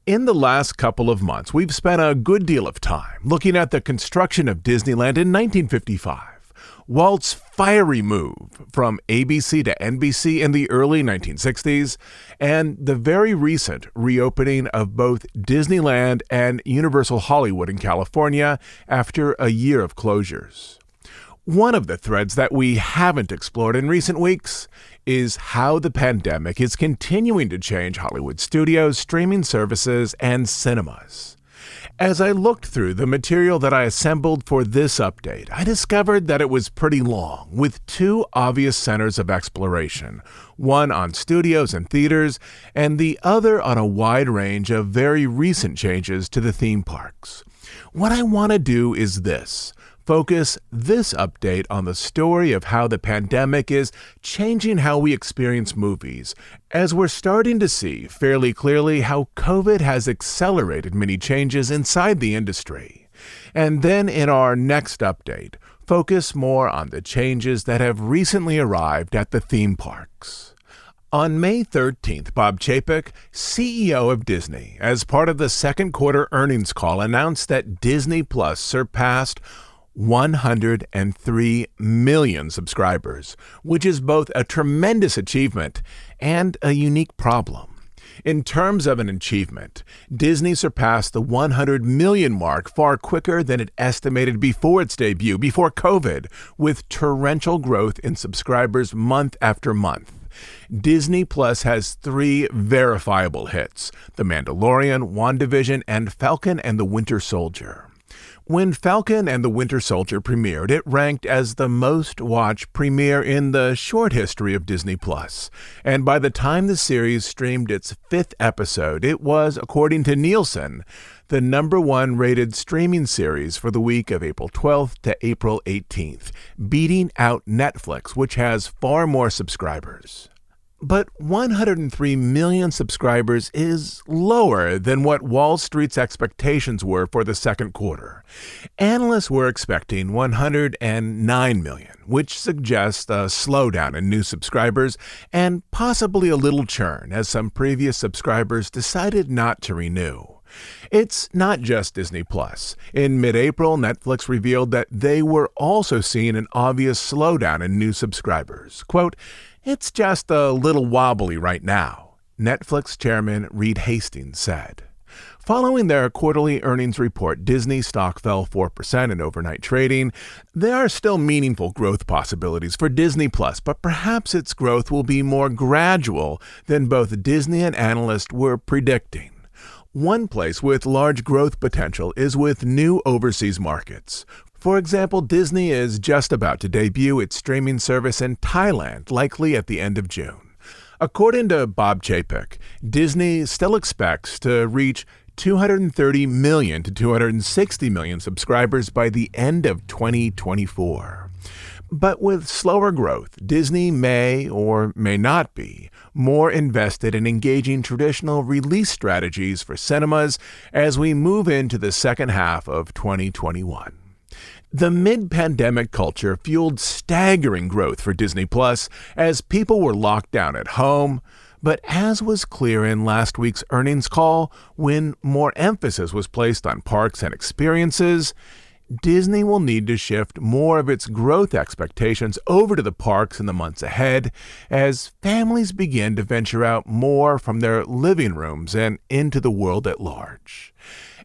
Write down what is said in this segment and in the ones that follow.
In the last couple of months, we've spent a good deal of time looking at the construction of Disneyland in 1955, Walt's fiery move from ABC to NBC in the early 1960s, and the very recent reopening of both Disneyland and Universal Hollywood in California after a year of closures. One of the threads that we haven't explored in recent weeks is how the pandemic is continuing to change Hollywood studios, streaming services, and cinemas. As I looked through the material that I assembled for this update, I discovered that it was pretty long, with two obvious centers of exploration, one on studios and theaters, and the other on a wide range of very recent changes to the theme parks. What I want to do is this: focus this update on the story of how the pandemic is changing how we experience movies, as we're starting to see fairly clearly how COVID has accelerated many changes inside the industry. And then in our next update, focus more on the changes that have recently arrived at the theme parks. On May 13th, Bob Chapek, CEO of Disney, as part of the second quarter earnings call, announced that Disney Plus surpassed 103 million subscribers, which is both a tremendous achievement and a unique problem. In terms of an achievement, Disney surpassed the 100 million mark far quicker than it estimated before its debut, before COVID, with torrential growth in subscribers month after month. Disney Plus has three verifiable hits: The Mandalorian, WandaVision, and Falcon and the Winter Soldier. When Falcon and the Winter Soldier premiered, it ranked as the most-watched premiere in the short history of Disney Plus. And by the time the series streamed its fifth episode, it was, according to Nielsen, the number one rated streaming series for the week of April 12th to April 18th, beating out Netflix, which has far more subscribers. But 103 million subscribers is lower than what Wall Street's expectations were for the second quarter. Analysts were expecting 109 million, which suggests a slowdown in new subscribers and possibly a little churn as some previous subscribers decided not to renew. It's not just Disney Plus. In mid-April, Netflix revealed that they were also seeing an obvious slowdown in new subscribers. Quote, "It's just a little wobbly right now," Netflix chairman Reed Hastings said. Following their quarterly earnings report, Disney stock fell 4% in overnight trading. There are still meaningful growth possibilities for Disney Plus, but perhaps its growth will be more gradual than both Disney and analysts were predicting. One place with large growth potential is with new overseas markets. For example, Disney is just about to debut its streaming service in Thailand, likely at the end of June. According to Bob Chapek, Disney still expects to reach 230 million to 260 million subscribers by the end of 2024. But with slower growth, Disney may or may not be more invested in engaging traditional release strategies for cinemas as we move into the second half of 2021. The mid-pandemic culture fueled staggering growth for Disney Plus as people were locked down at home. But as was clear in last week's earnings call, when more emphasis was placed on parks and experiences, Disney will need to shift more of its growth expectations over to the parks in the months ahead as families begin to venture out more from their living rooms and into the world at large.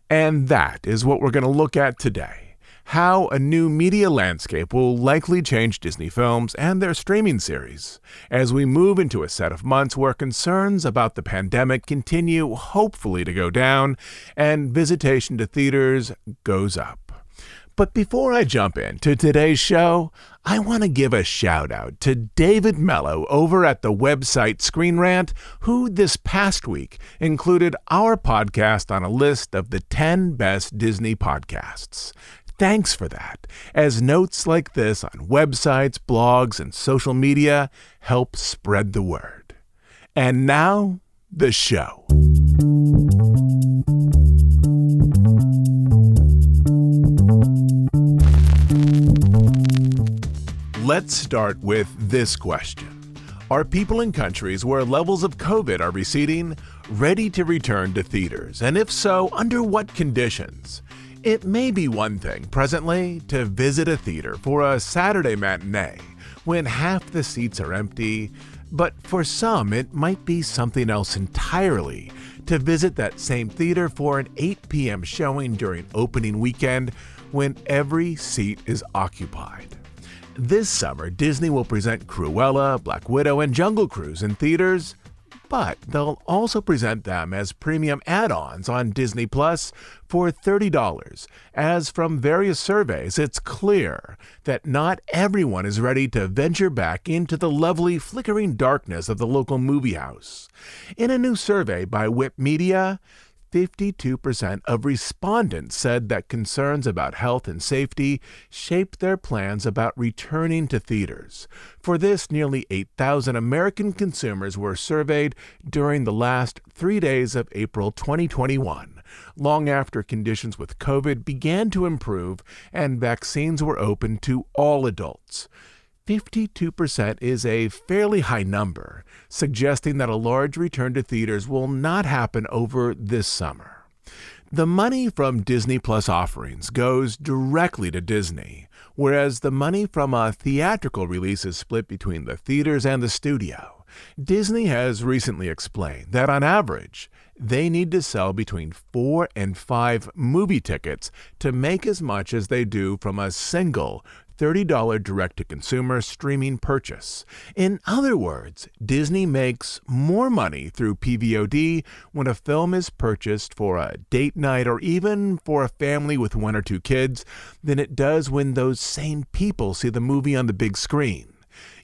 And that is what we're going to look at today: how a new media landscape will likely change Disney films and their streaming series as we move into a set of months where concerns about the pandemic continue hopefully to go down and visitation to theaters goes up. But before I jump into today's show, I want to give a shout out to David Mello over at the website Screen Rant, who this past week included our podcast on a list of the 10 best Disney podcasts. Thanks for that, as notes like this on websites, blogs, and social media help spread the word. And now, the show. Let's start with this question. Are people in countries where levels of COVID are receding ready to return to theaters? And if so, under what conditions? It may be one thing presently to visit a theater for a Saturday matinee when half the seats are empty, but for some it might be something else entirely to visit that same theater for an 8 p.m. showing during opening weekend when every seat is occupied. This summer, Disney will present Cruella, Black Widow, and Jungle Cruise in theaters, but they'll also present them as premium add-ons on Disney Plus for $30. As from various surveys, it's clear that not everyone is ready to venture back into the lovely flickering darkness of the local movie house. In a new survey by Whip Media, 52% of respondents said that concerns about health and safety shaped their plans about returning to theaters. For this, nearly 8,000 American consumers were surveyed during the last 3 days of April 2021, long after conditions with COVID began to improve and vaccines were open to all adults. 52% is a fairly high number, suggesting that a large return to theaters will not happen over this summer. The money from Disney Plus offerings goes directly to Disney, whereas the money from a theatrical release is split between the theaters and the studio. Disney has recently explained that on average, they need to sell between 4 and 5 movie tickets to make as much as they do from a single $30 direct-to-consumer streaming purchase. In other words, Disney makes more money through PVOD when a film is purchased for a date night or even for a family with 1 or 2 kids than it does when those same people see the movie on the big screen.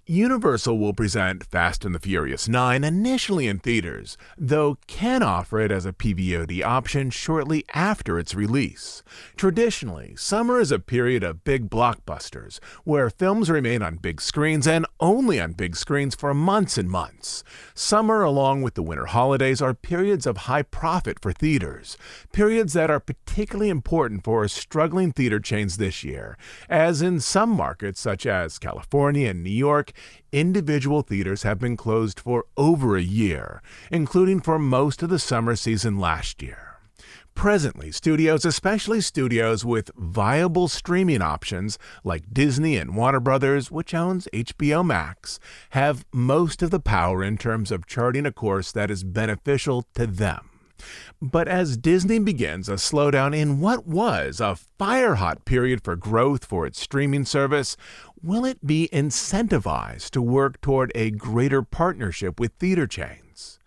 Universal will present Fast and the Furious 9 initially in theaters, though can offer it as a PVOD option shortly after its release. Traditionally, summer is a period of big blockbusters, where films remain on big screens and only on big screens for months and months. Summer, along with the winter holidays, are periods of high profit for theaters, periods that are particularly important for struggling theater chains this year, as in some markets such as California and New York, individual theaters have been closed for over a year, including for most of the summer season last year. Presently, studios, especially studios with viable streaming options like Disney and Warner Brothers, which owns HBO Max, have most of the power in terms of charting a course that is beneficial to them. But as Disney begins a slowdown in what was a fire-hot period for growth for its streaming service, will it be incentivized to work toward a greater partnership with theater chains?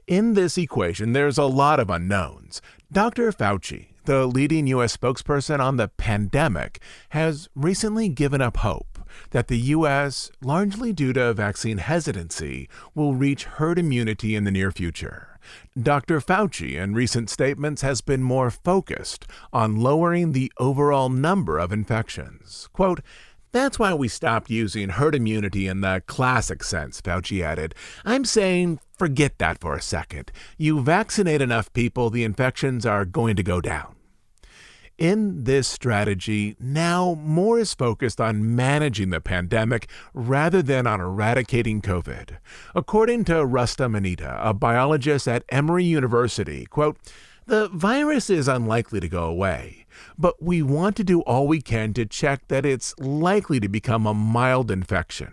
In this equation, there's a lot of unknowns. Dr. Fauci, the leading U.S. spokesperson on the pandemic, has recently given up hope that the U.S., largely due to vaccine hesitancy, will reach herd immunity in the near future. Dr. Fauci, in recent statements, has been more focused on lowering the overall number of infections. Quote, "That's why we stopped using herd immunity in the classic sense," Fauci added. "I'm saying forget that for a second. You vaccinate enough people, the infections are going to go down." In this strategy, now more is focused on managing the pandemic rather than on eradicating COVID. According to Rustam Anita, a biologist at Emory University, quote, "The virus is unlikely to go away, but we want to do all we can to check that it's likely to become a mild infection."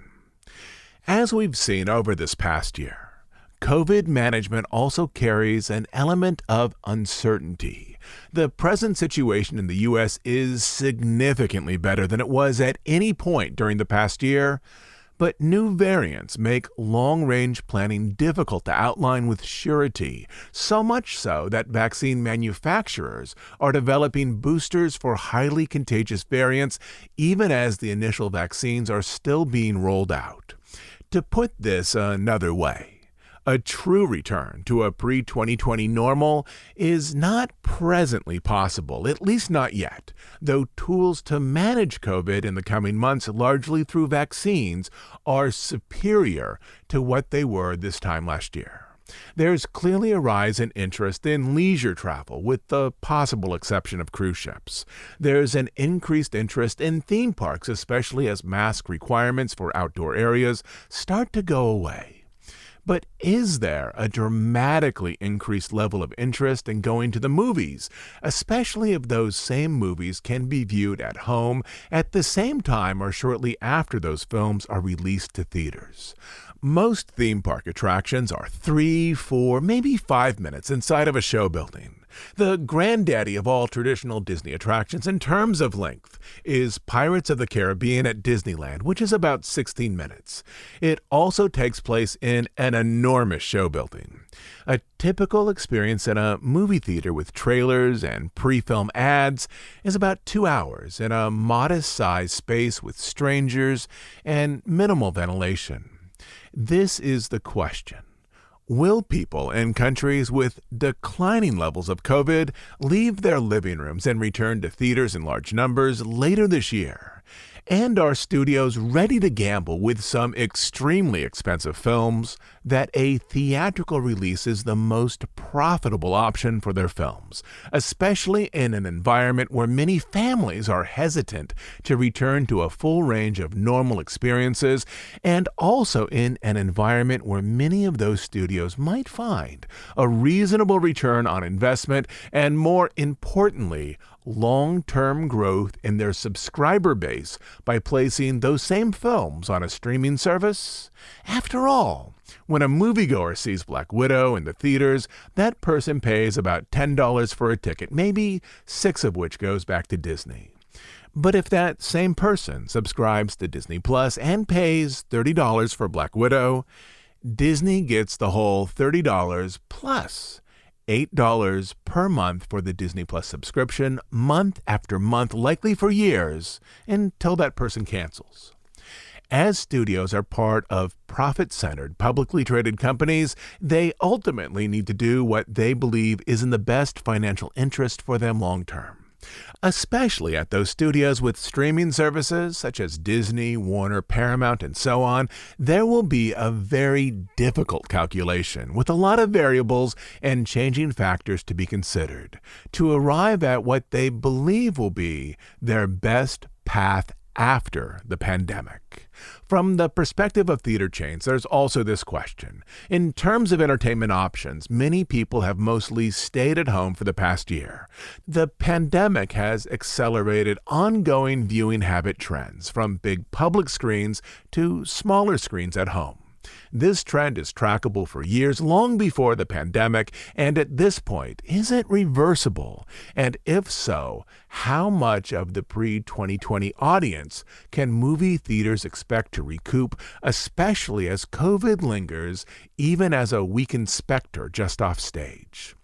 As we've seen over this past year, COVID management also carries an element of uncertainty. The present situation in the U.S. is significantly better than it was at any point during the past year, but new variants make long-range planning difficult to outline with surety, so much so that vaccine manufacturers are developing boosters for highly contagious variants even as the initial vaccines are still being rolled out. To put this another way, a true return to a pre-2020 normal is not presently possible, at least not yet, though tools to manage COVID in the coming months, largely through vaccines, are superior to what they were this time last year. There's clearly a rise in interest in leisure travel, with the possible exception of cruise ships. There's an increased interest in theme parks, especially as mask requirements for outdoor areas start to go away. But is there a dramatically increased level of interest in going to the movies, especially if those same movies can be viewed at home at the same time or shortly after those films are released to theaters? Most theme park attractions are 3, 4, maybe 5 minutes inside of a show building. The granddaddy of all traditional Disney attractions in terms of length is Pirates of the Caribbean at Disneyland, which is about 16 minutes. It also takes place in an enormous show building. A typical experience in a movie theater with trailers and pre-film ads is about 2 hours in a modest-sized space with strangers and minimal ventilation. This is the question. Will people in countries with declining levels of COVID leave their living rooms and return to theaters in large numbers later this year? And are studios ready to gamble with some extremely expensive films that a theatrical release is the most profitable option for their films, especially in an environment where many families are hesitant to return to a full range of normal experiences, and also in an environment where many of those studios might find a reasonable return on investment and, more importantly, long-term growth in their subscriber base by placing those same films on a streaming service? After all, when a moviegoer sees Black Widow in the theaters, that person pays about $10 for a ticket, maybe $6 of which goes back to Disney. But if that same person subscribes to Disney Plus and pays $30 for Black Widow, Disney gets the whole $30 plus $8 per month for the Disney Plus subscription, month after month, likely for years, until that person cancels. As studios are part of profit-centered, publicly traded companies, they ultimately need to do what they believe is in the best financial interest for them long-term. Especially at those studios with streaming services such as Disney, Warner, Paramount, and so on, there will be a very difficult calculation with a lot of variables and changing factors to be considered to arrive at what they believe will be their best path after the pandemic. From the perspective of theater chains, there's also this question. In terms of entertainment options, many people have mostly stayed at home for the past year. The pandemic has accelerated ongoing viewing habit trends, from big public screens to smaller screens at home. This trend is trackable for years, long before the pandemic, and at this point, is it reversible? And if so, how much of the pre-2020 audience can movie theaters expect to recoup, especially as COVID lingers, even as a weakened specter just off stage?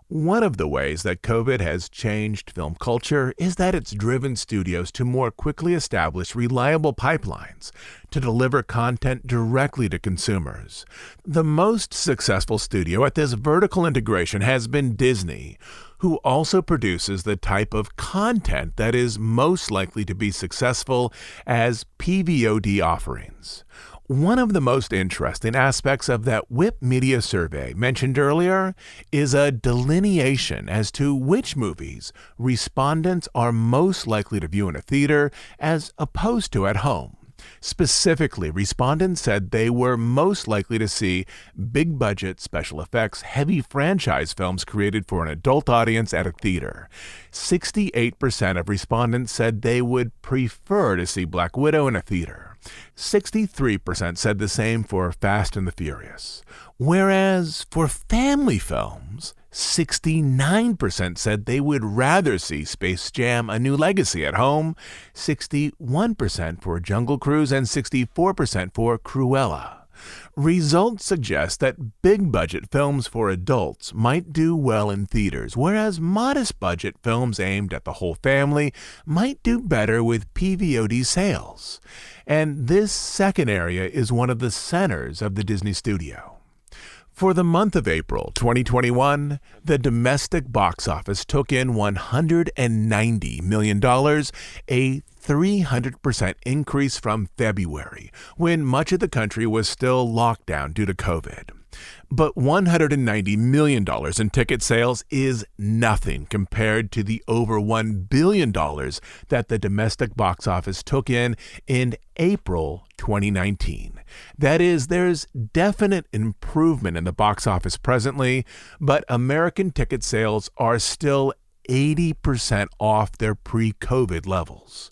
One of the ways that COVID has changed film culture is that it's driven studios to more quickly establish reliable pipelines to deliver content directly to consumers. The most successful studio at this vertical integration has been Disney, who also produces the type of content that is most likely to be successful as PVOD offerings. One of the most interesting aspects of that Whip Media survey mentioned earlier is a delineation as to which movies respondents are most likely to view in a theater as opposed to at home. Specifically, respondents said they were most likely to see big-budget, special effects, heavy franchise films created for an adult audience at a theater. 68% of respondents said they would prefer to see Black Widow in a theater. 63% said the same for Fast and the Furious. Whereas for family films, 69% said they would rather see Space Jam: A New Legacy at home, 61% for Jungle Cruise, and 64% for Cruella. Results suggest that big-budget films for adults might do well in theaters, whereas modest-budget films aimed at the whole family might do better with PVOD sales. And this second area is one of the centers of the Disney studio. For the month of April 2021, the domestic box office took in $190 million, a 300% increase from February, when much of the country was still locked down due to COVID. But $190 million in ticket sales is nothing compared to the over $1 billion that the domestic box office took in April 2019. That is, there's definite improvement in the box office presently, but American ticket sales are still 80% off their pre-COVID levels.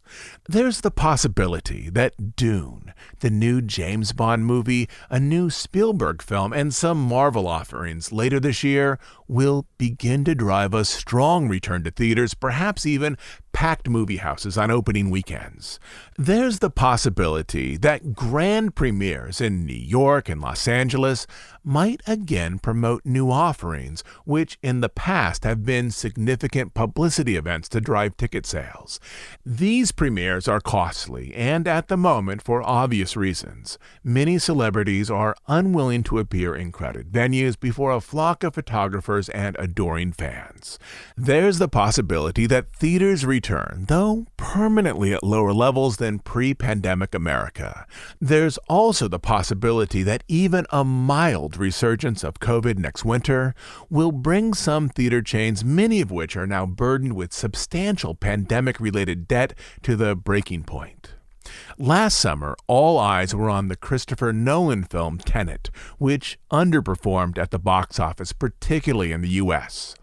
There's the possibility that Dune, the new James Bond movie, a new Spielberg film, and some Marvel offerings later this year will begin to drive a strong return to theaters, perhaps even packed movie houses on opening weekends. There's the possibility that grand premieres in New York and Los Angeles might again promote new offerings, which in the past have been significant publicity events to drive ticket sales. These premieres are costly, and at the moment, for obvious reasons, many celebrities are unwilling to appear in crowded venues before a flock of photographers and adoring fans. There's the possibility that theaters return, though permanently at lower levels than pre-pandemic America. There's also the possibility that even a mild resurgence of COVID next winter will bring some theater chains, many of which are now burdened with substantial pandemic-related debt, to the breaking point. Last summer, all eyes were on the Christopher Nolan film Tenet, which underperformed at the box office, particularly in the U.S.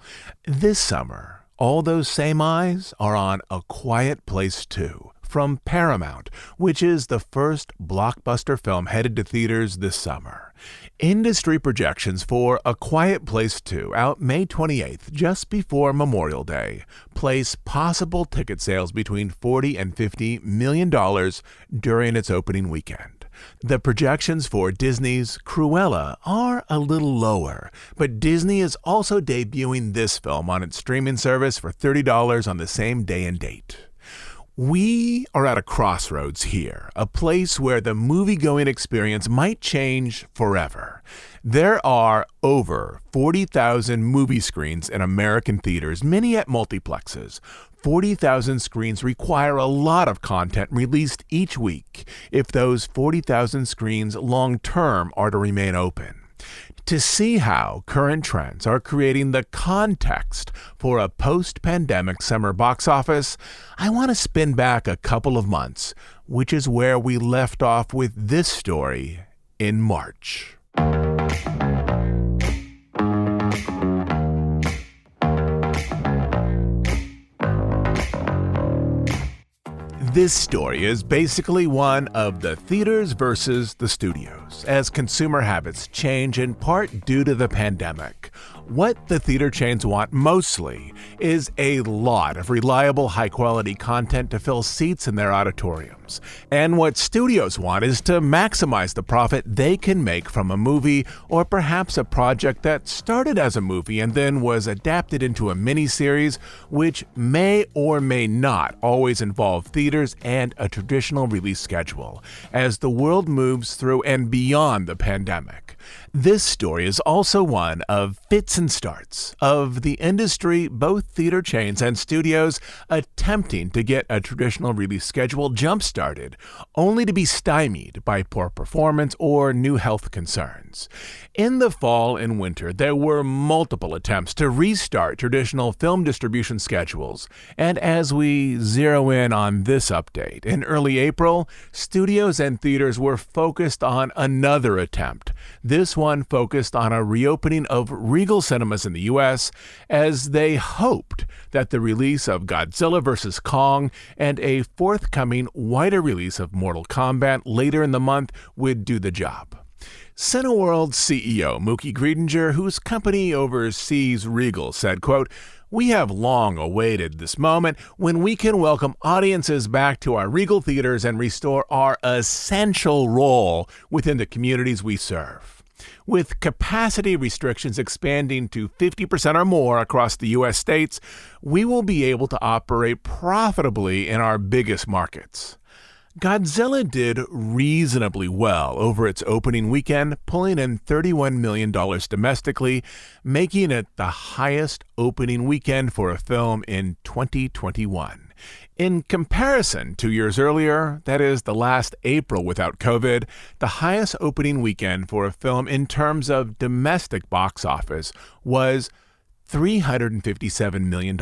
This summer, all those same eyes are on A Quiet Place 2 from Paramount, which is the first blockbuster film headed to theaters this summer. Industry projections for A Quiet Place 2, out May 28th, just before Memorial Day, place possible ticket sales between $40 and $50 million during its opening weekend. The projections for Disney's Cruella are a little lower, but Disney is also debuting this film on its streaming service for $30 on the same day and date. We are at a crossroads here, a place where the movie-going experience might change forever. There are over 40,000 movie screens in American theaters, many at multiplexes. 40,000 screens require a lot of content released each week if those 40,000 screens long-term are to remain open. To see how current trends are creating the context for a post-pandemic summer box office, I want to spin back a couple of months, which is where we left off with this story in March. This story is basically one of the theaters versus the studios, as consumer habits change in part due to the pandemic. What the theater chains want mostly is a lot of reliable, high-quality content to fill seats in their auditoriums. And what studios want is to maximize the profit they can make from a movie, or perhaps a project that started as a movie and then was adapted into a miniseries, which may or may not always involve theaters and a traditional release schedule, as the world moves through and beyond the pandemic. This story is also one of fits and starts of the industry, both theater chains and studios, attempting to get a traditional release schedule jump-started, only to be stymied by poor performance or new health concerns. In the fall and winter, there were multiple attempts to restart traditional film distribution schedules, and as we zero in on this update, in early April, studios and theaters were focused on another attempt. This one focused on a reopening of Regal cinemas in the U.S. as they hoped that the release of Godzilla vs. Kong and a forthcoming wider release of Mortal Kombat later in the month would do the job. Cineworld's CEO, Mookie Griedinger, whose company oversees Regal, said, quote, "We have long awaited this moment when we can welcome audiences back to our Regal theaters and restore our essential role within the communities we serve. With capacity restrictions expanding to 50% or more across the U.S. states, we will be able to operate profitably in our biggest markets." Godzilla did reasonably well over its opening weekend, pulling in $31 million domestically, making it the highest opening weekend for a film in 2021. In comparison, 2 years earlier, that is the last April without COVID, the highest opening weekend for a film in terms of domestic box office was $357 million.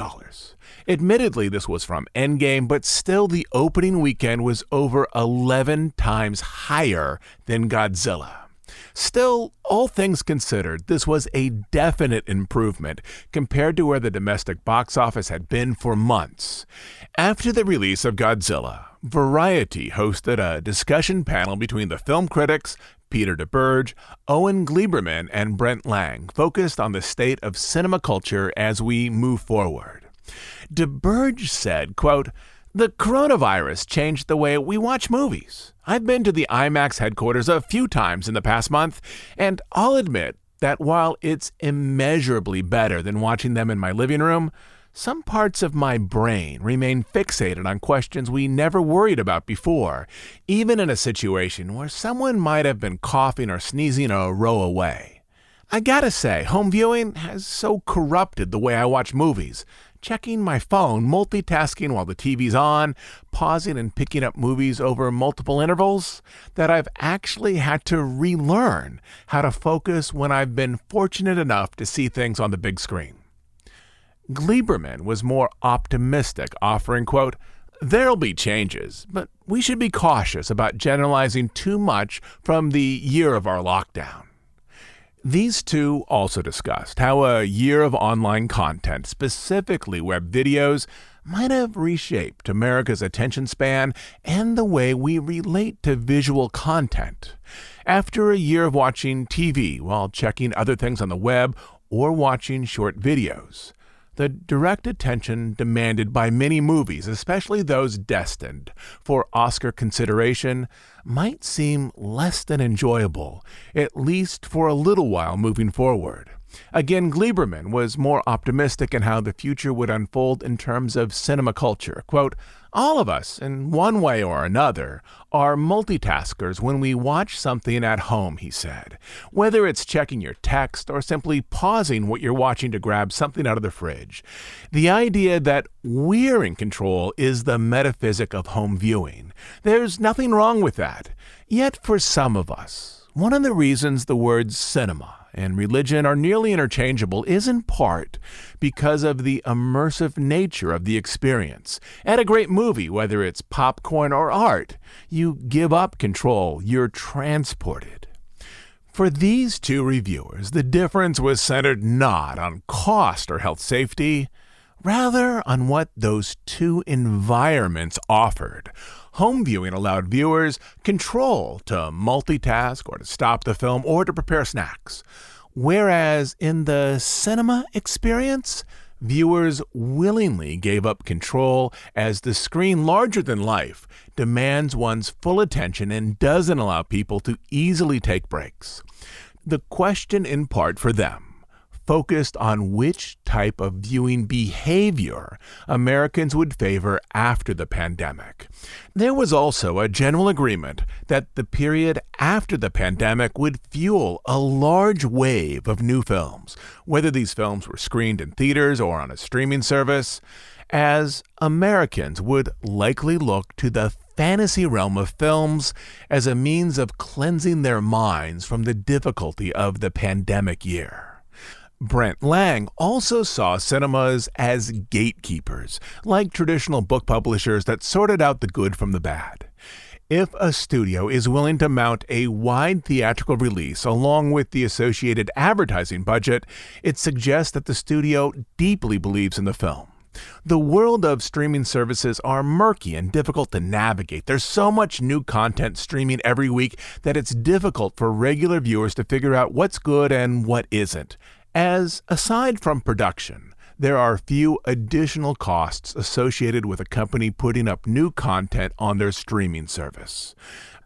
Admittedly, this was from Endgame, but still the opening weekend was over 11 times higher than Godzilla. Still, all things considered, this was a definite improvement compared to where the domestic box office had been for months. After the release of Godzilla, Variety hosted a discussion panel between the film critics Peter DeBurge, Owen Gleiberman, and Brent Lang, focused on the state of cinema culture as we move forward. DeBurge said, quote, "The coronavirus changed the way we watch movies. I've been to the IMAX headquarters a few times in the past month, and I'll admit that while it's immeasurably better than watching them in my living room, some parts of my brain remain fixated on questions we never worried about before, even in a situation where someone might have been coughing or sneezing a row away. I gotta say, home viewing has so corrupted the way I watch movies. Checking my phone, multitasking while the TV's on, pausing and picking up movies over multiple intervals, that I've actually had to relearn how to focus when I've been fortunate enough to see things on the big screen." Gleiberman was more optimistic, offering, quote, "There'll be changes, but we should be cautious about generalizing too much from the year of our lockdown." These two also discussed how a year of online content, specifically web videos, might have reshaped America's attention span and the way we relate to visual content. After a year of watching TV while checking other things on the web or watching short videos, the direct attention demanded by many movies, especially those destined for Oscar consideration, might seem less than enjoyable, at least for a little while moving forward. Again, Gleiberman was more optimistic in how the future would unfold in terms of cinema culture. Quote, "All of us, in one way or another, are multitaskers when we watch something at home," he said. "Whether it's checking your text or simply pausing what you're watching to grab something out of the fridge. The idea that we're in control is the metaphysic of home viewing. There's nothing wrong with that. Yet for some of us, one of the reasons the words cinema and religion are nearly interchangeable is in part because of the immersive nature of the experience. At a great movie, whether it's popcorn or art, you give up control, you're transported." For these two reviewers, the difference was centered not on cost or health safety, rather on what those two environments offered. Home viewing allowed viewers control to multitask or to stop the film or to prepare snacks, whereas in the cinema experience, viewers willingly gave up control as the screen larger than life demands one's full attention and doesn't allow people to easily take breaks. The question in part for them focused on which type of viewing behavior Americans would favor after the pandemic. There was also a general agreement that the period after the pandemic would fuel a large wave of new films, whether these films were screened in theaters or on a streaming service, as Americans would likely look to the fantasy realm of films as a means of cleansing their minds from the difficulty of the pandemic year. Brent Lang also saw cinemas as gatekeepers, like traditional book publishers that sorted out the good from the bad. If a studio is willing to mount a wide theatrical release along with the associated advertising budget, it suggests that the studio deeply believes in the film. The world of streaming services are murky and difficult to navigate. There's so much new content streaming every week that it's difficult for regular viewers to figure out what's good and what isn't. As aside from production, there are few additional costs associated with a company putting up new content on their streaming service.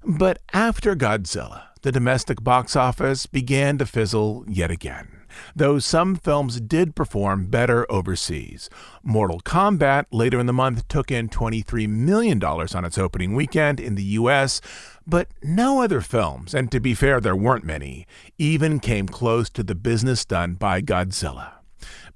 But after Godzilla, the domestic box office began to fizzle yet again, though some films did perform better overseas. Mortal Kombat later in the month took in $23 million on its opening weekend in the U.S., but no other films, and to be fair, there weren't many, even came close to the business done by Godzilla.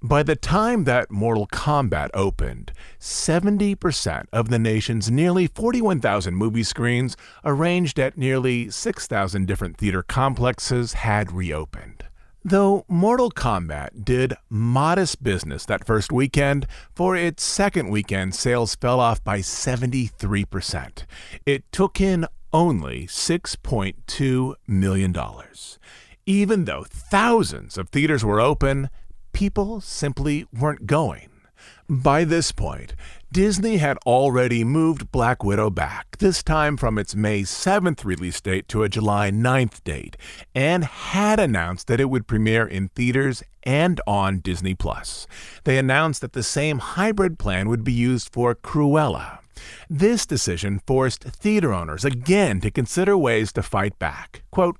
By the time that Mortal Kombat opened, 70% of the nation's nearly 41,000 movie screens, arranged at nearly 6,000 different theater complexes, had reopened. Though Mortal Kombat did modest business that first weekend, for its second weekend sales fell off by 73%. It took in only $6.2 million. Even though thousands of theaters were open, people simply weren't going. By this point, Disney had already moved Black Widow back, this time from its May 7th release date to a July 9th date, and had announced that it would premiere in theaters and on Disney+. They announced that the same hybrid plan would be used for Cruella. This decision forced theater owners again to consider ways to fight back. Quote,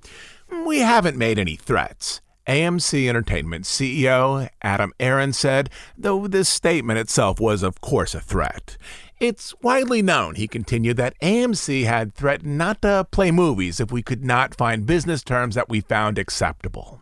"We haven't made any threats," AMC Entertainment CEO Adam Aron said, though this statement itself was of course a threat. "It's widely known," he continued, "that AMC had threatened not to play movies if we could not find business terms that we found acceptable."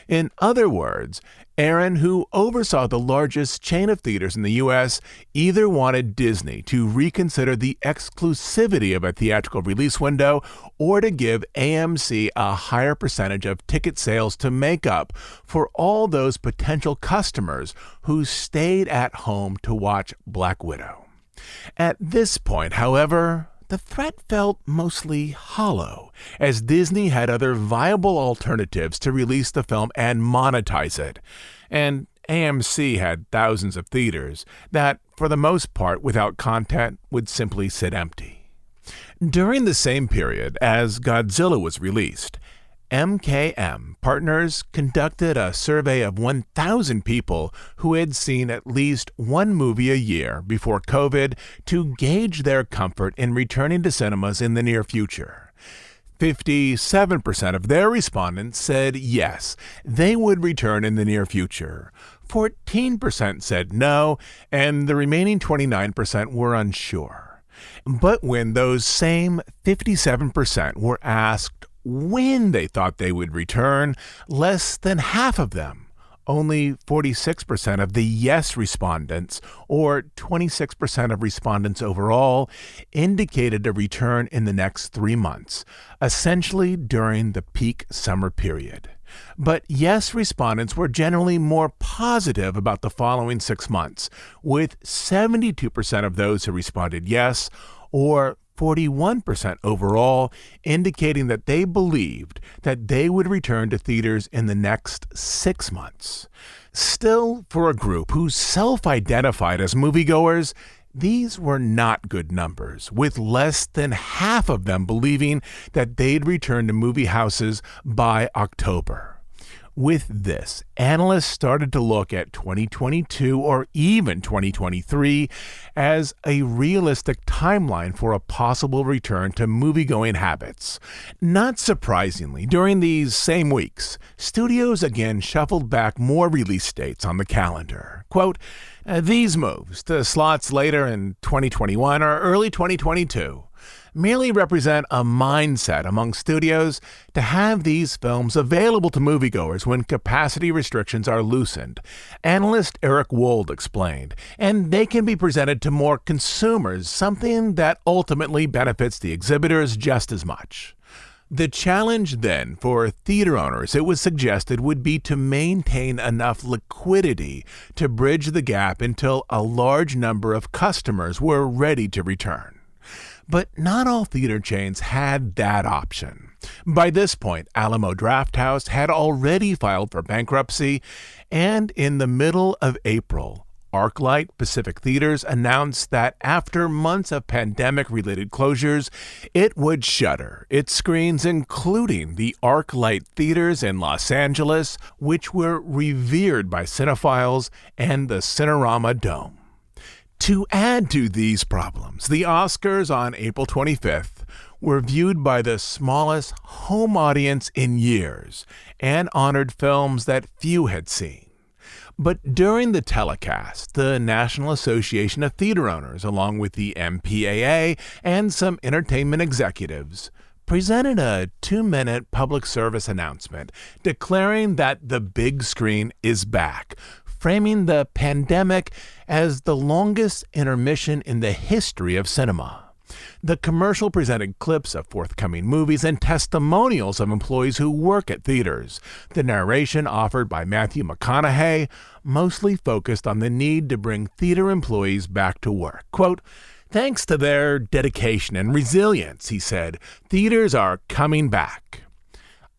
In other words, Aron, who oversaw the largest chain of theaters in the U.S., either wanted Disney to reconsider the exclusivity of a theatrical release window or to give AMC a higher percentage of ticket sales to make up for all those potential customers who stayed at home to watch Black Widow. At this point, however, the threat felt mostly hollow, as Disney had other viable alternatives to release the film and monetize it. And AMC had thousands of theaters that, for the most part without content, would simply sit empty. During the same period as Godzilla was released, MKM Partners conducted a survey of 1,000 people who had seen at least one movie a year before COVID to gauge their comfort in returning to cinemas in the near future. 57% of their respondents said yes, they would return in the near future. 14% said no, and the remaining 29% were unsure. But when those same 57% were asked when they thought they would return, less than half of them, only 46% of the yes respondents, or 26% of respondents overall, indicated a return in the next 3 months, essentially during the peak summer period. But yes respondents were generally more positive about the following 6 months, with 72% of those who responded yes, or 41% overall, indicating that they believed that they would return to theaters in the next 6 months. Still, for a group who self-identified as moviegoers, these were not good numbers, with less than half of them believing that they'd return to movie houses by October. With this, analysts started to look at 2022 or even 2023 as a realistic timeline for a possible return to movie-going habits. Not surprisingly, during these same weeks, studios again shuffled back more release dates on the calendar. Quote, "These moves to slots later in 2021 or early 2022 merely represent a mindset among studios to have these films available to moviegoers when capacity restrictions are loosened," analyst Eric Wold explained, "and they can be presented to more consumers, something that ultimately benefits the exhibitors just as much." The challenge then for theater owners, it was suggested, would be to maintain enough liquidity to bridge the gap until a large number of customers were ready to return. But not all theater chains had that option. By this point, Alamo Drafthouse had already filed for bankruptcy, and in the middle of April, ArcLight Pacific Theaters announced that after months of pandemic-related closures, it would shutter its screens, including the ArcLight Theaters in Los Angeles, which were revered by cinephiles, and the Cinerama Dome. To add to these problems, the Oscars on April 25th were viewed by the smallest home audience in years and honored films that few had seen. But during the telecast, the National Association of Theater Owners, along with the MPAA and some entertainment executives, presented a 2-minute public service announcement declaring that the big screen is back, framing the pandemic as the longest intermission in the history of cinema. The commercial presented clips of forthcoming movies and testimonials of employees who work at theaters. The narration offered by Matthew McConaughey mostly focused on the need to bring theater employees back to work. Quote, "Thanks to their dedication and resilience," he said, "theaters are coming back."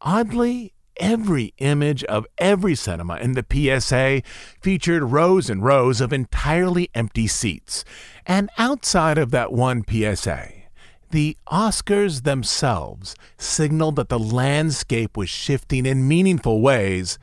Oddly, every image of every cinema in the PSA featured rows and rows of entirely empty seats. And outside of that one PSA, the Oscars themselves signaled that the landscape was shifting in meaningful ways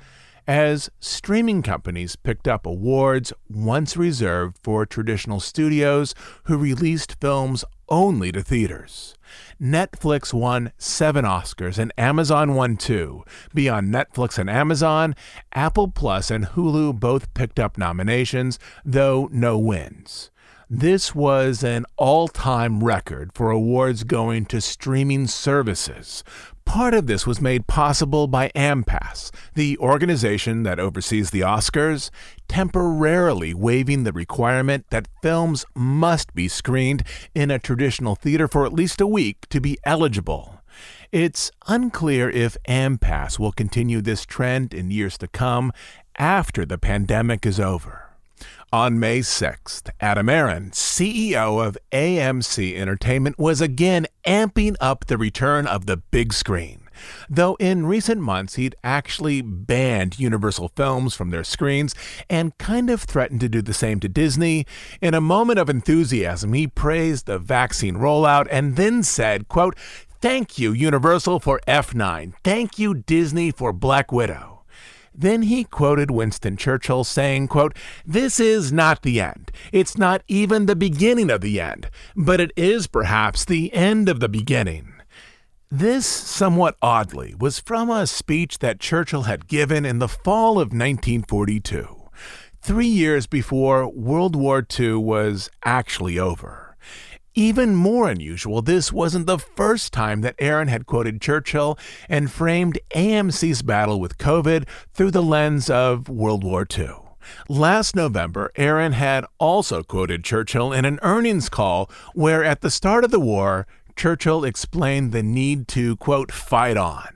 as streaming companies picked up awards once reserved for traditional studios who released films only to theaters. Netflix won 7 Oscars and Amazon won 2. Beyond Netflix and Amazon, Apple Plus and Hulu both picked up nominations, though no wins. This was an all-time record for awards going to streaming services. Part of this was made possible by AMPAS, the organization that oversees the Oscars, temporarily waiving the requirement that films must be screened in a traditional theater for at least a week to be eligible. It's unclear if AMPAS will continue this trend in years to come after the pandemic is over. On May 6th, Adam Aron, CEO of AMC Entertainment, was again amping up the return of the big screen. Though in recent months he'd actually banned Universal films from their screens and kind of threatened to do the same to Disney, in a moment of enthusiasm he praised the vaccine rollout and then said, quote, "Thank you, Universal, for F9. Thank you, Disney, for Black Widow." Then he quoted Winston Churchill saying, quote, "This is not the end. It's not even the beginning of the end, but it is perhaps the end of the beginning." This, somewhat oddly, was from a speech that Churchill had given in the fall of 1942, 3 years before World War II was actually over. Even more unusual, this wasn't the first time that Aron had quoted Churchill and framed AMC's battle with COVID through the lens of World War II. Last November, Aron had also quoted Churchill in an earnings call where at the start of the war, Churchill explained the need to, quote, "fight on."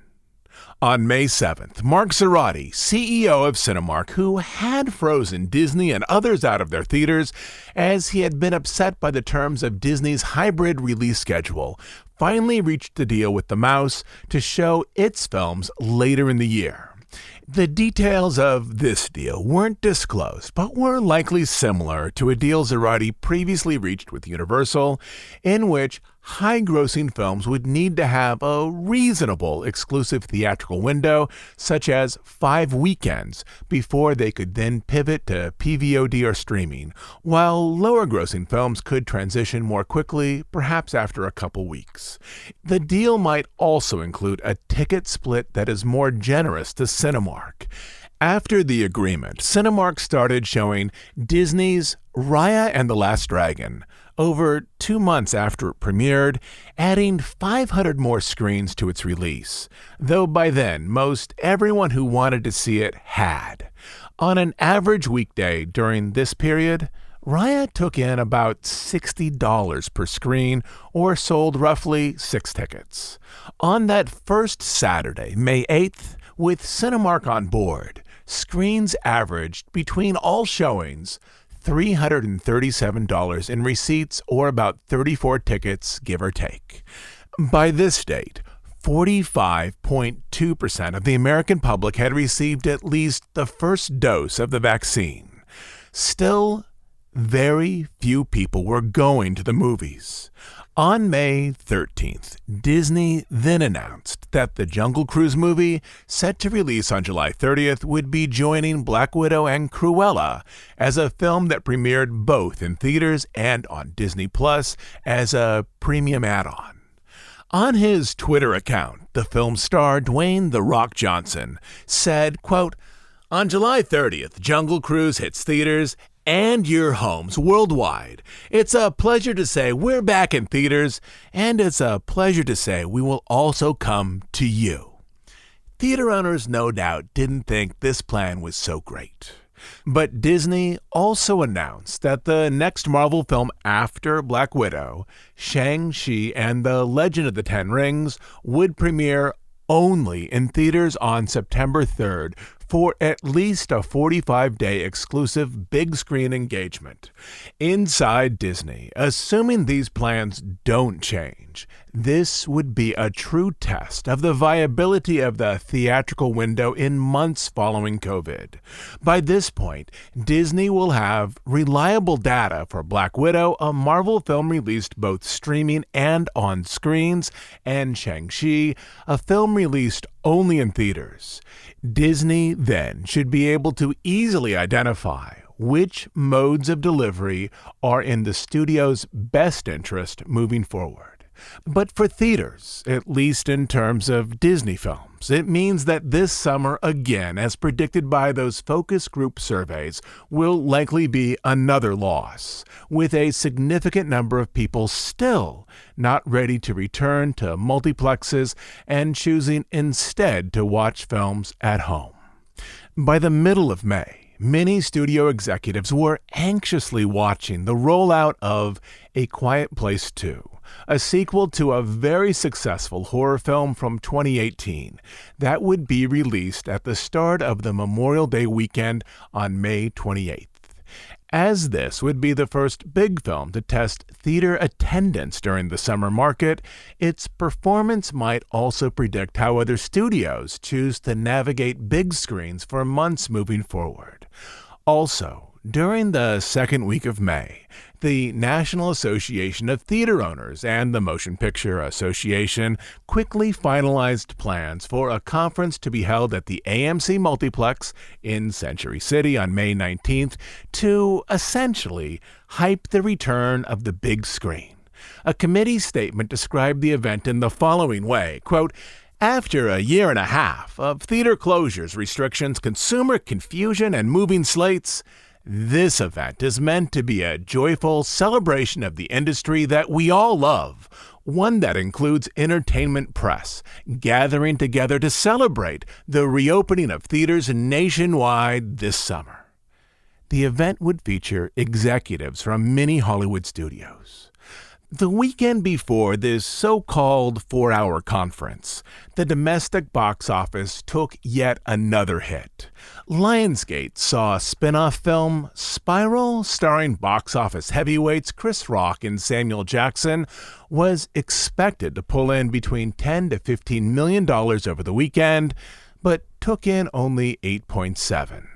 On May 7th, Mark Zoradi, CEO of Cinemark, who had frozen Disney and others out of their theaters as he had been upset by the terms of Disney's hybrid release schedule, finally reached a deal with the Mouse to show its films later in the year. The details of this deal weren't disclosed, but were likely similar to a deal Zoradi previously reached with Universal, in which high-grossing films would need to have a reasonable exclusive theatrical window, such as 5 weekends, before they could then pivot to PVOD or streaming, while lower-grossing films could transition more quickly, perhaps after a couple weeks. The deal might also include a ticket split that is more generous to Cinemark. After the agreement, Cinemark started showing Disney's Raya and the Last Dragon over 2 months after it premiered, adding 500 more screens to its release, though by then most everyone who wanted to see it had. On an average weekday during this period, Raya took in about $60 per screen or sold roughly 6 tickets. On that first Saturday, May 8th, with Cinemark on board, screens averaged between all showings $337 in receipts, or about 34 tickets, give or take. By this date, 45.2% of the American public had received at least the first dose of the vaccine. Still, very few people were going to the movies. On May 13th, Disney then announced that the Jungle Cruise movie, set to release on July 30th, would be joining Black Widow and Cruella as a film that premiered both in theaters and on Disney Plus as a premium add-on. On his Twitter account, the film star Dwayne "The Rock" Johnson said, quote, "On July 30th, Jungle Cruise hits theaters and your homes worldwide. It's a pleasure to say we're back in theaters, and it's a pleasure to say we will also come to you." Theater owners no doubt didn't think this plan was so great. But Disney also announced that the next Marvel film after Black Widow, Shang-Chi and the Legend of the Ten Rings, would premiere only in theaters on September 3rd for at least a 45-day exclusive big screen engagement. Inside Disney, assuming these plans don't change, this would be a true test of the viability of the theatrical window in months following COVID. By this point, Disney will have reliable data for Black Widow, a Marvel film released both streaming and on screens, and Shang-Chi, a film released only in theaters. Disney then should be able to easily identify which modes of delivery are in the studio's best interest moving forward. But for theaters, at least in terms of Disney films, it means that this summer, again, as predicted by those focus group surveys, will likely be another loss, with a significant number of people still not ready to return to multiplexes and choosing instead to watch films at home. By the middle of May, many studio executives were anxiously watching the rollout of A Quiet Place 2, a sequel to a very successful horror film from 2018 that would be released at the start of the Memorial Day weekend on May 28th. As this would be the first big film to test theater attendance during the summer market, its performance might also predict how other studios choose to navigate big screens for months moving forward. Also, during the second week of May, the National Association of Theater Owners and the Motion Picture Association quickly finalized plans for a conference to be held at the AMC Multiplex in Century City on May 19th to essentially hype the return of the big screen. A committee statement described the event in the following way, quote, "After a year and a half of theater closures, restrictions, consumer confusion, and moving slates, this event is meant to be a joyful celebration of the industry that we all love, one that includes entertainment press, gathering together to celebrate the reopening of theaters nationwide this summer." The event would feature executives from many Hollywood studios. The weekend before this so-called 4-hour conference, the domestic box office took yet another hit. Lionsgate saw a spin-off film, Spiral, starring box office heavyweights Chris Rock and Samuel Jackson, was expected to pull in between $10 to $15 million over the weekend, but took in only 8.7.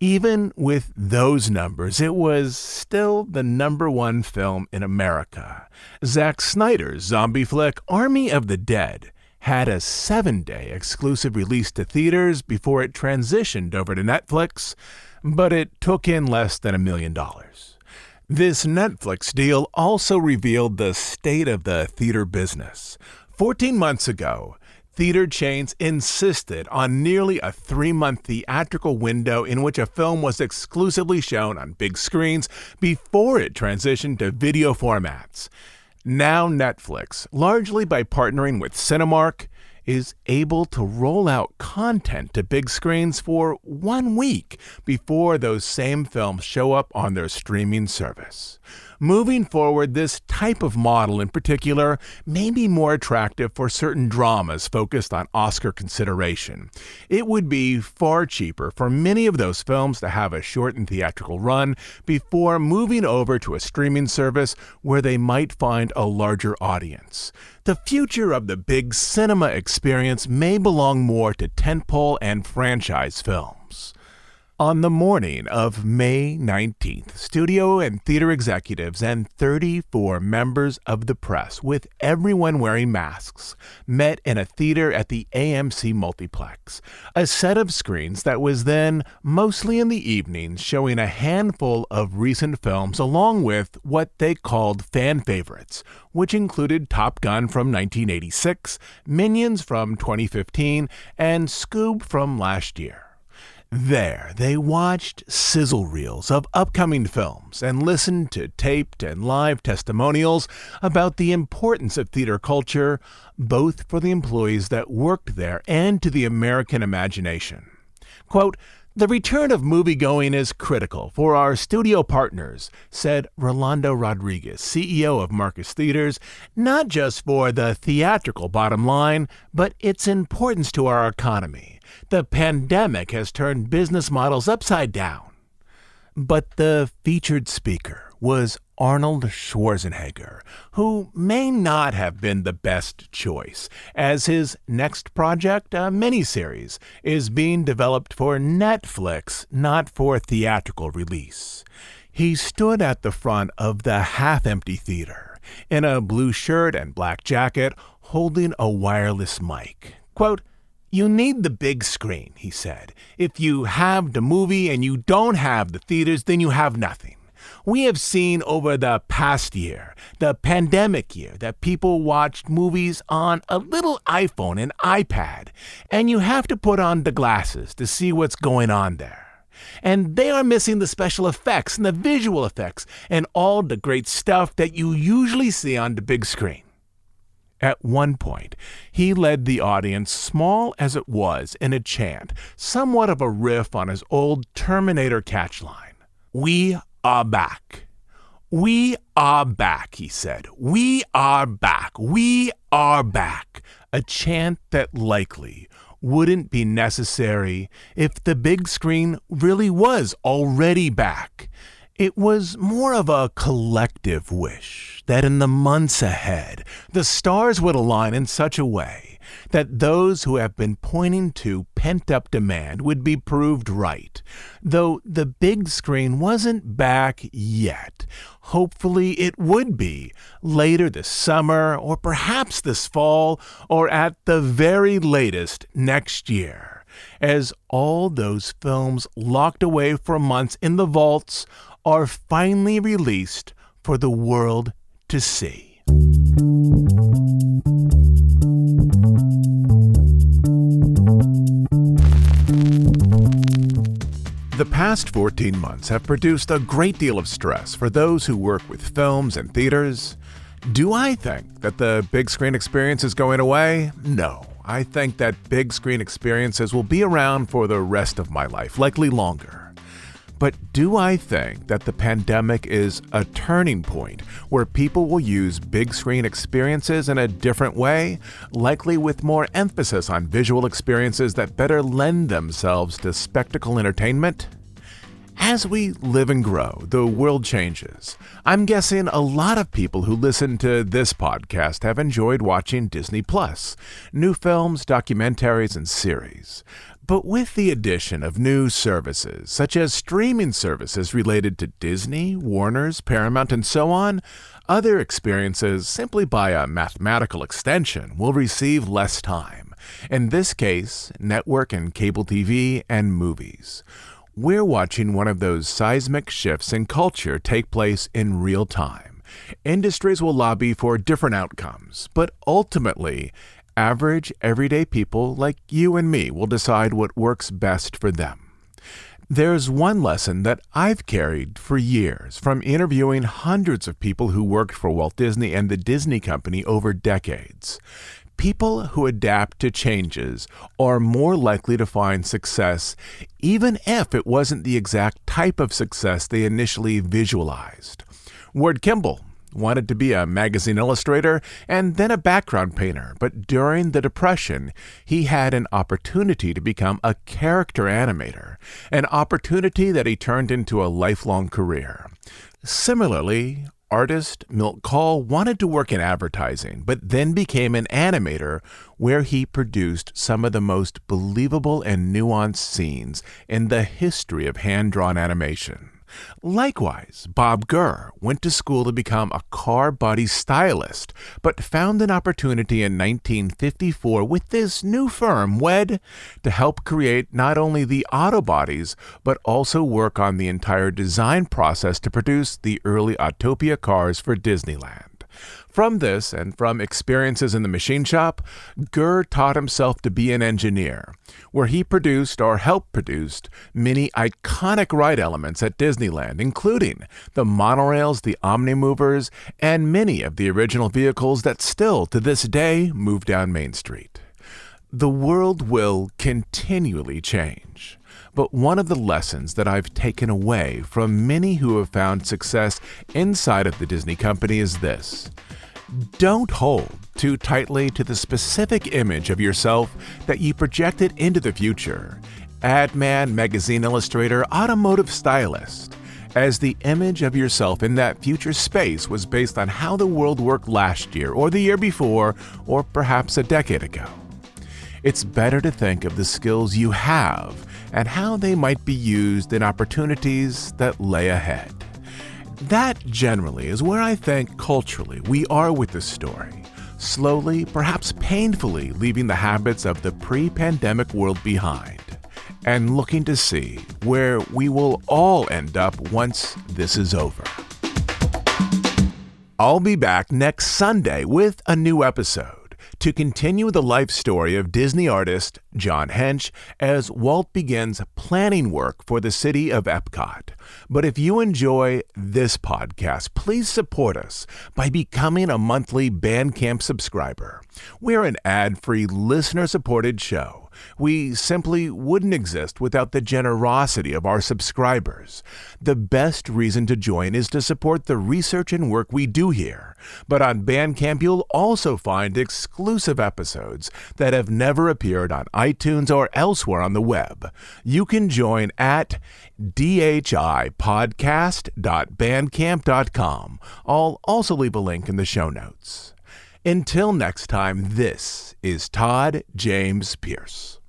Even with those numbers, it was still the number one film in America. Zack Snyder's zombie flick Army of the Dead had a 7-day exclusive release to theaters before it transitioned over to Netflix, but it took in less than $1 million. This Netflix deal also revealed the state of the theater business. 14 months ago, theater chains insisted on nearly a 3-month theatrical window in which a film was exclusively shown on big screens before it transitioned to video formats. Now Netflix, largely by partnering with Cinemark, is able to roll out content to big screens for 1 week before those same films show up on their streaming service. Moving forward, this type of model in particular may be more attractive for certain dramas focused on Oscar consideration. It would be far cheaper for many of those films to have a shortened theatrical run before moving over to a streaming service where they might find a larger audience. The future of the big cinema experience may belong more to tentpole and franchise films. On the morning of May 19th, studio and theater executives and 34 members of the press, with everyone wearing masks, met in a theater at the AMC Multiplex, a set of screens that was then mostly in the evenings showing a handful of recent films along with what they called fan favorites, which included Top Gun from 1986, Minions from 2015, and Scoob from last year. There, they watched sizzle reels of upcoming films and listened to taped and live testimonials about the importance of theater culture, both for the employees that worked there and to the American imagination. Quote, The return of moviegoing is critical for our studio partners, said Rolando Rodriguez, CEO of Marcus Theaters, not just for the theatrical bottom line, but its importance to our economy. The pandemic has turned business models upside down. But the featured speaker was Arnold Schwarzenegger, who may not have been the best choice, as his next project, a miniseries, is being developed for Netflix, not for theatrical release. He stood at the front of the half-empty theater, in a blue shirt and black jacket, holding a wireless mic. Quote, "You need the big screen," he said. "If you have the movie and you don't have the theaters, then you have nothing. We have seen over the past year, the pandemic year, that people watched movies on a little iPhone and iPad, and you have to put on the glasses to see what's going on there. And they are missing the special effects and the visual effects and all the great stuff that you usually see on the big screen." At one point, he led the audience, small as it was, in a chant, somewhat of a riff on his old Terminator catchline. "We are back. We are back," he said. "We are back. We are back." A chant that likely wouldn't be necessary if the big screen really was already back. It was more of a collective wish that in the months ahead, the stars would align in such a way that those who have been pointing to pent-up demand would be proved right. Though the big screen wasn't back yet, hopefully it would be later this summer, or perhaps this fall, or at the very latest next year, as all those films locked away for months in the vaults are finally released for the world to see. The past 14 months have produced a great deal of stress for those who work with films and theaters. Do I think that the big screen experience is going away? No. I think that big screen experiences will be around for the rest of my life, likely longer. But do I think that the pandemic is a turning point where people will use big screen experiences in a different way, likely with more emphasis on visual experiences that better lend themselves to spectacle entertainment? As we live and grow, the world changes. I'm guessing a lot of people who listen to this podcast have enjoyed watching Disney+, new films, documentaries, and series. But with the addition of new services, such as streaming services related to Disney, Warner's, Paramount, and so on, other experiences, simply by a mathematical extension, will receive less time. In this case, network and cable TV and movies. We're watching one of those seismic shifts in culture take place in real time. Industries will lobby for different outcomes, but ultimately, average, everyday people like you and me will decide what works best for them. There's one lesson that I've carried for years from interviewing hundreds of people who worked for Walt Disney and the Disney Company over decades. People who adapt to changes are more likely to find success, even if it wasn't the exact type of success they initially visualized. Ward Kimball wanted to be a magazine illustrator and then a background painter, but during the Depression, he had an opportunity to become a character animator, an opportunity that he turned into a lifelong career. Similarly, artist Milt Kahl wanted to work in advertising, but then became an animator where he produced some of the most believable and nuanced scenes in the history of hand-drawn animation. Likewise, Bob Gurr went to school to become a car body stylist, but found an opportunity in 1954 with this new firm, WED, to help create not only the auto bodies, but also work on the entire design process to produce the early Autopia cars for Disneyland. From this, and from experiences in the machine shop, Gurr taught himself to be an engineer, where he produced or helped produce many iconic ride elements at Disneyland, including the monorails, the Omnimovers, and many of the original vehicles that still, to this day, move down Main Street. The world will continually change. But one of the lessons that I've taken away from many who have found success inside of the Disney company is this: don't hold too tightly to the specific image of yourself that you projected into the future. Ad man, magazine illustrator, automotive stylist, as the image of yourself in that future space was based on how the world worked last year or the year before or perhaps a decade ago. It's better to think of the skills you have and how they might be used in opportunities that lay ahead. That generally is where I think culturally we are with this story, slowly, perhaps painfully, leaving the habits of the pre-pandemic world behind and looking to see where we will all end up once this is over. I'll be back next Sunday with a new episode to continue the life story of Disney artist John Hench as Walt begins planning work for the city of Epcot. But if you enjoy this podcast, please support us by becoming a monthly Bandcamp subscriber. We're an ad-free, listener-supported show. We simply wouldn't exist without the generosity of our subscribers. The best reason to join is to support the research and work we do here. But on Bandcamp, you'll also find exclusive episodes that have never appeared on iTunes or elsewhere on the web. You can join at dhipodcast.bandcamp.com. I'll also leave a link in the show notes. Until next time, this is Todd James Pierce.